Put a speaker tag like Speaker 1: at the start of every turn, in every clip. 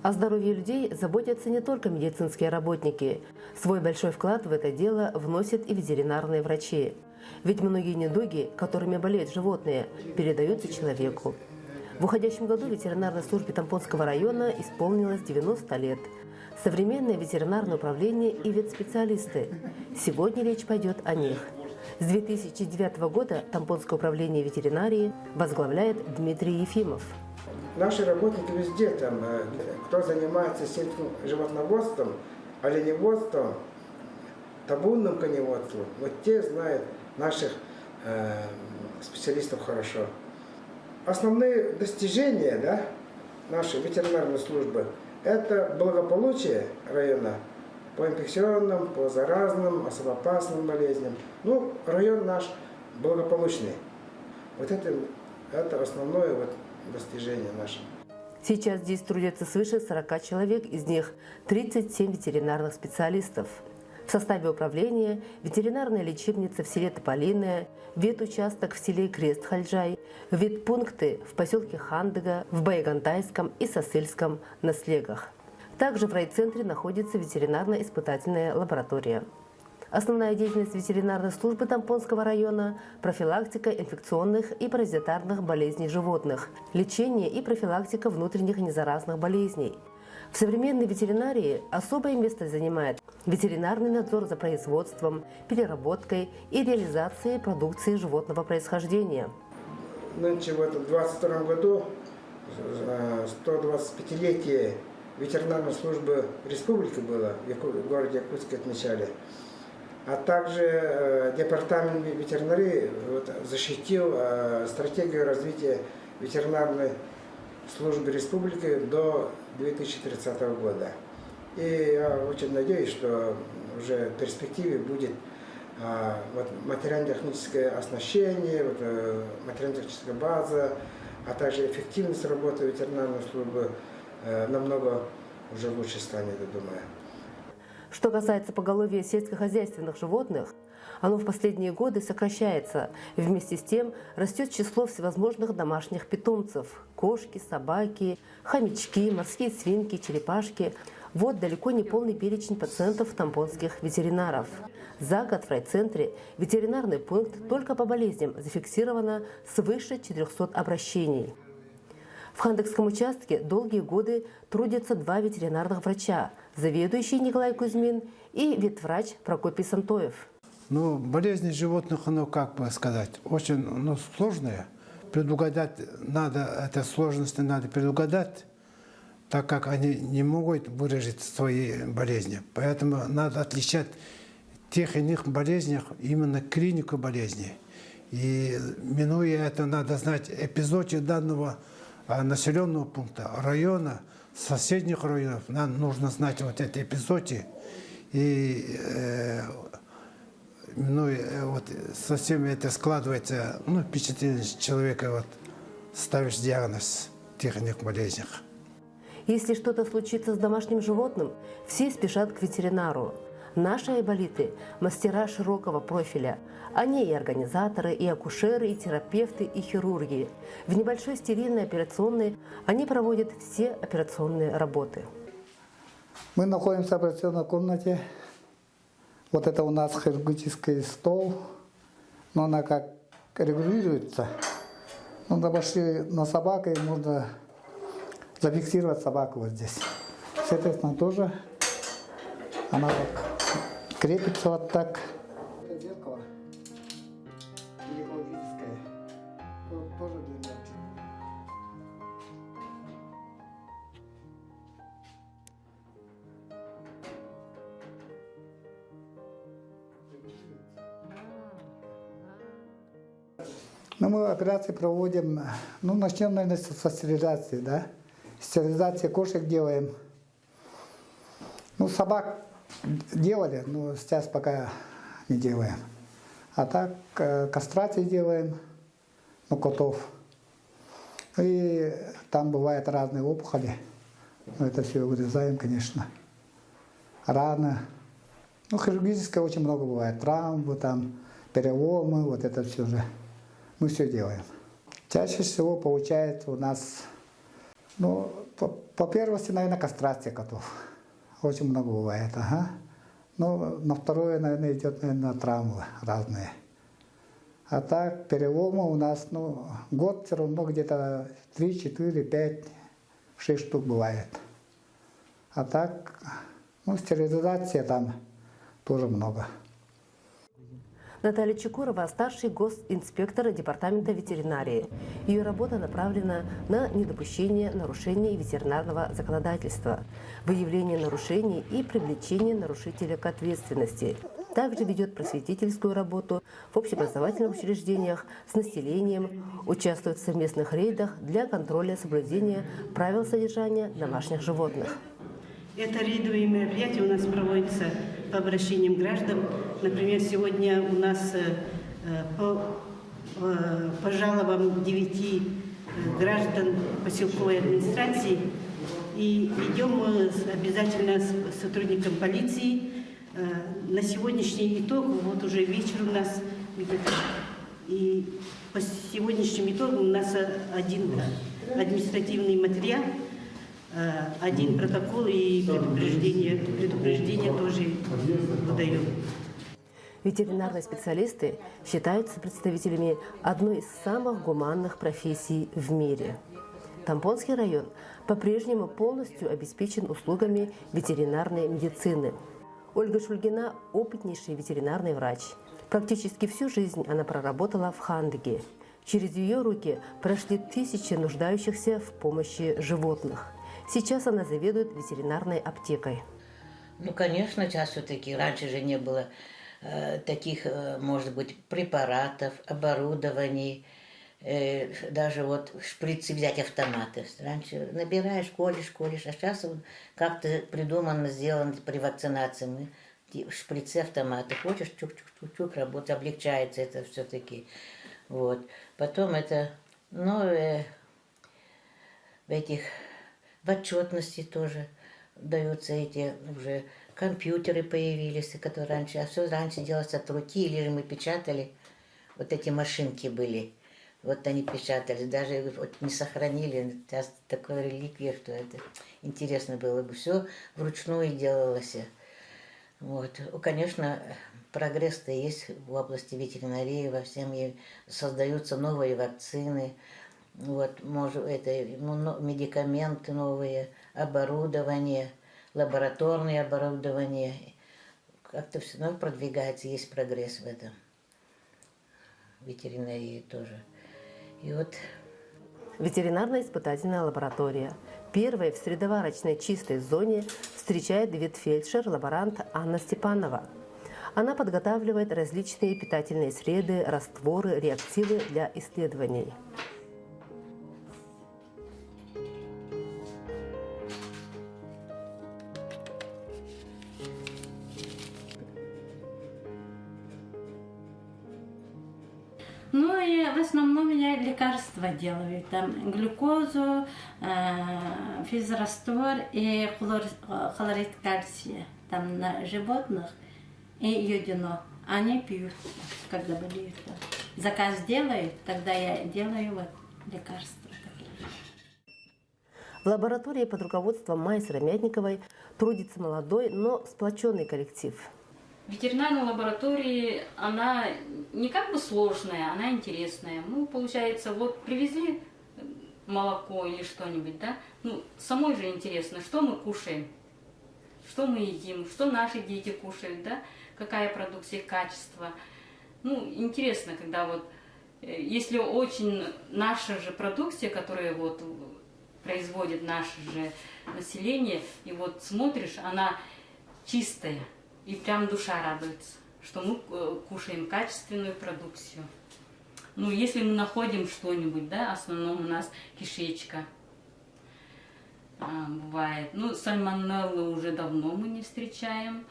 Speaker 1: О здоровье людей заботятся не только медицинские работники. Свой большой вклад в это дело вносят и ветеринарные врачи. Ведь многие недуги, которыми болеют животные, передаются человеку. В уходящем году ветеринарной службе Тампонского района исполнилось 90 лет. Современное ветеринарное управление и ветспециалисты. Сегодня речь пойдет о них. С 2009 года Тампонское управление ветеринарии возглавляет Дмитрий Ефимов.
Speaker 2: Наши работники везде, там, кто занимается сельским животноводством, оленеводством, табунным коневодством, вот те знают наших специалистов хорошо. Основные достижения, да, нашей ветеринарной службы – это благополучие района по инфекционным, по заразным, особо опасным болезням. Ну, район наш благополучный. Вот это основное вот достижение наше.
Speaker 1: Сейчас здесь трудятся свыше 40 человек, из них 37 ветеринарных специалистов. В составе управления ветеринарная лечебница в селе Тополиное, ветучасток в селе Крест-Хальджай, ветпункты в поселке Хандыга, в Байгантайском и Сосыльском наслегах. Также в райцентре находится ветеринарно-испытательная лаборатория. Основная деятельность ветеринарной службы Тампонского района – профилактика инфекционных и паразитарных болезней животных, лечение и профилактика внутренних незаразных болезней. В современной ветеринарии особое место занимает ветеринарный надзор за производством, переработкой и реализацией продукции животного происхождения.
Speaker 2: Нынче в этом 22 году 125-летие ветеринарной службы республики было, в городе Якутске отмечали. А также департамент ветеринарии защитил стратегию развития ветеринарной службы республики до 2030 года. И я очень надеюсь, что уже в перспективе будет материально-техническое оснащение, материально-техническая база, а также эффективность работы ветеринарной службы намного уже лучше станет, я думаю.
Speaker 1: Что касается поголовья сельскохозяйственных животных, оно в последние годы сокращается. Вместе с тем растет число всевозможных домашних питомцев – кошки, собаки, хомячки, морские свинки, черепашки. Вот далеко не полный перечень пациентов тампонских ветеринаров. За год в райцентре ветеринарный пункт только по болезням зафиксировано свыше 400 обращений. В Хандыгском участке долгие годы трудятся 2 ветеринарных врача – заведующий Николай Кузьмин и ветврач Прокопий Сантоев.
Speaker 3: Ну, болезни животных, как бы сказать, очень сложные. Предугадать надо, эти сложности надо предугадать, так как они не могут выразить свои болезни. Поэтому надо отличать тех иных болезней, именно клинику болезней. И минуя это, надо знать эпизодию данного населенного пункта, района, соседних районов. Нам нужно знать вот эти эпизоды. И со всеми это складывается впечатление человека, ставишь диагноз тех иных болезнях.
Speaker 1: Если что-то случится с домашним животным, все спешат к ветеринару. Наши айболиты – мастера широкого профиля. Они и организаторы, и акушеры, и терапевты, и хирурги. В небольшой стерильной операционной они проводят все операционные работы.
Speaker 4: Мы находимся в операционной комнате. Вот это у нас хирургический стол, но она как регулируется. Но пошли на собаку, и можно зафиксировать собаку вот здесь. Соответственно, тоже она вот крепится вот так. Это зеркало гинекологическое, тоже длинное. Но мы операции проводим, начнем, наверное, со стерилизации, да? Стерилизация кошек делаем. Собак делали, но сейчас пока не делаем. А так, кастрации делаем, котов. И там бывают разные опухоли. Это все вырезаем, конечно. Раны. Хирургическое очень много бывает. Травмы, переломы, вот это все же. Мы все делаем. Чаще всего получается у нас По первости, наверное, кастрация котов. Очень много бывает, ага. Ну, на второе, наверное, идет, наверное, травмы разные. А так, переломы у нас, ну, год все равно где-то 3, 4, 5, 6 штук бывает. А так, ну, стерилизация там тоже много.
Speaker 1: Наталья Чекурова – старший госинспектор Департамента ветеринарии. Ее работа направлена на недопущение нарушений ветеринарного законодательства, выявление нарушений и привлечение нарушителя к ответственности. Также ведет просветительскую работу в общеобразовательных учреждениях с населением, участвует в совместных рейдах для контроля соблюдения правил содержания домашних животных.
Speaker 5: Это рейдовые мероприятия у нас проводятся по обращениям граждан. Например, сегодня у нас по жалобам 9 граждан поселковой администрации. И идем мы обязательно с сотрудником полиции. На сегодняшний итог, вот уже вечер у нас, и по сегодняшнему итогу у нас один административный материал, один протокол и предупреждение тоже выдаем.
Speaker 1: Ветеринарные специалисты считаются представителями одной из самых гуманных профессий в мире. Тамбонский район по-прежнему полностью обеспечен услугами ветеринарной медицины. Ольга Шульгина – опытнейший ветеринарный врач. Практически всю жизнь она проработала в Хандыге. Через ее руки прошли тысячи нуждающихся в помощи животных. Сейчас она заведует ветеринарной аптекой.
Speaker 6: Ну, конечно, сейчас все-таки раньше же не было таких, может быть, препаратов, оборудований, даже вот шприцы взять автоматы. Раньше набираешь, колешь, а сейчас как-то придумано, сделано при вакцинации. Шприцы, автоматы. Хочешь, чук-чук-чук, работа, облегчается это все-таки. Вот. Потом это, ну, в отчетности тоже даются эти уже компьютеры появились, которые раньше, а все раньше делалось от руки, или же мы печатали, вот эти машинки были, вот они печатались, даже вот не сохранили, сейчас такое реликвия, что это интересно было бы, все вручную делалось. Вот. Конечно, прогресс-то есть в области ветеринарии, во всем создаются новые вакцины, вот, может, это медикаменты новые, оборудование, лабораторное оборудование. Как-то все равно продвигается, есть прогресс в этом. В ветеринарии тоже. И вот...
Speaker 1: Ветеринарная испытательная лаборатория. Первой в средоварочной чистой зоне встречает ветфельдшер-лаборант Анна Степанова. Она подготавливает различные питательные среды, растворы, реактивы для исследований.
Speaker 7: Ну и в основном я лекарства делаю. Там глюкозу, физраствор и хлорид кальция. Там на животных и йодино. Они пьют, когда болеют. Заказ делают, тогда я делаю вот лекарства.
Speaker 1: В лаборатории под руководством Майи Сыромятниковой трудится молодой, но сплоченный коллектив.
Speaker 8: Ветеринарная лаборатория, она не как бы сложная, она интересная. Ну, получается, вот привезли молоко или что-нибудь, да? Ну, самой же интересно, что мы кушаем, что мы едим, что наши дети кушают, да? Какая продукция, качество. Ну, интересно, когда вот, если очень наша же продукция, которая вот производит наше же население, и вот смотришь, она чистая. И прям душа радуется, что мы кушаем качественную продукцию. Ну, если мы находим что-нибудь, да, в основном у нас кишечка бывает. Ну, сальмонеллы уже давно мы не встречаем,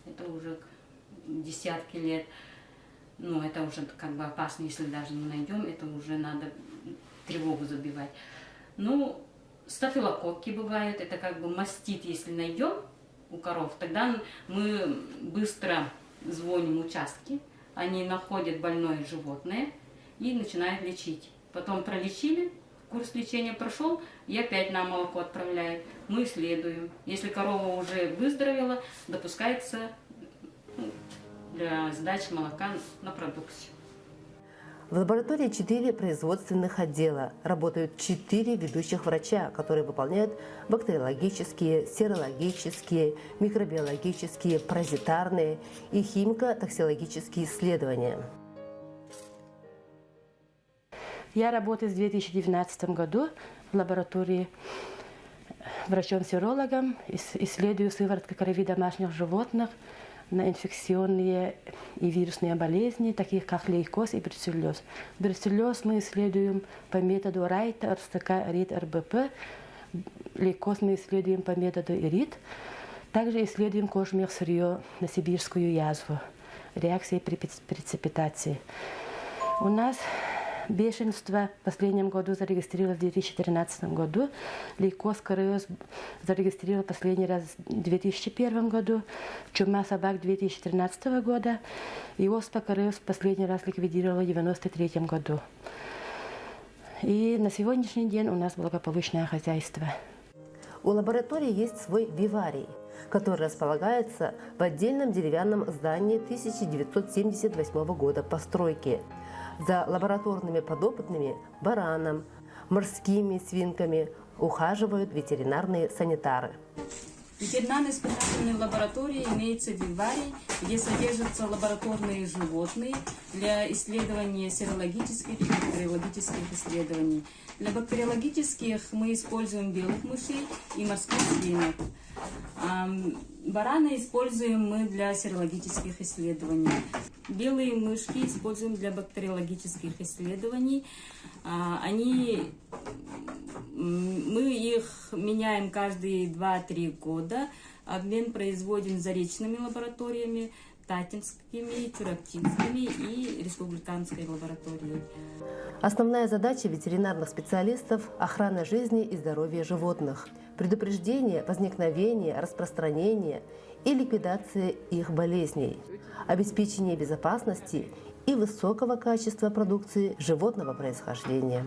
Speaker 8: это уже десятки лет. Ну, это уже как бы опасно, если даже не найдем, это уже надо тревогу забивать. Ну, стафилококки бывают, это как бы мастит, если найдем у коров, тогда мы быстро звоним участки, они находят больное животное и начинают лечить. Потом пролечили, курс лечения прошел, и опять нам молоко отправляют. Мы исследуем. Если корова уже выздоровела, допускается для сдачи молока на продукцию.
Speaker 1: В лаборатории 4 производственных отдела. Работают 4 ведущих врача, которые выполняют бактериологические, серологические, микробиологические, паразитарные и химико-токсикологические исследования.
Speaker 9: Я работаю с 2019 году в лаборатории врачом-серологом, исследую сыворотку крови домашних животных на инфекционные и вирусные болезни, таких как лейкоз и бруцеллез. Бруцеллез мы исследуем по методу Райта, РСТК, РИТ, РБП. Лейкоз мы исследуем по методу ИРИТ. Также исследуем кожмех-сырье на сибирскую язву, реакции при преципитации. У нас бешенство в последнем году зарегистрировалось в 2013 году. Лейкоз, сколиоз зарегистрировал последний раз в 2001 году. Чума собак 2013 года. И оспа, сколиоз последний раз ликвидировала в 1993 году. И на сегодняшний день у нас благополучное хозяйство.
Speaker 1: У лаборатории есть свой виварий, который располагается в отдельном деревянном здании 1978 года постройки. За лабораторными подопытными бараном, морскими свинками ухаживают ветеринарные санитары.
Speaker 8: В ветеринарно-испытательной лаборатории имеется виварий, где содержатся лабораторные животные для исследования серологических и бактериологических исследований. Для бактериологических мы используем белых мышей и морских свинок. Бараны используем мы для серологических исследований. Белые мышки используем для бактериологических исследований. Мы их меняем каждые 2-3 года. Обмен производим с заречными лабораториями, Татинскими, Чураптинскими и Республиканской лабораторией.
Speaker 1: Основная задача ветеринарных специалистов – охрана жизни и здоровья животных, предупреждение возникновения, распространения и ликвидация их болезней, обеспечение безопасности и высокого качества продукции животного происхождения.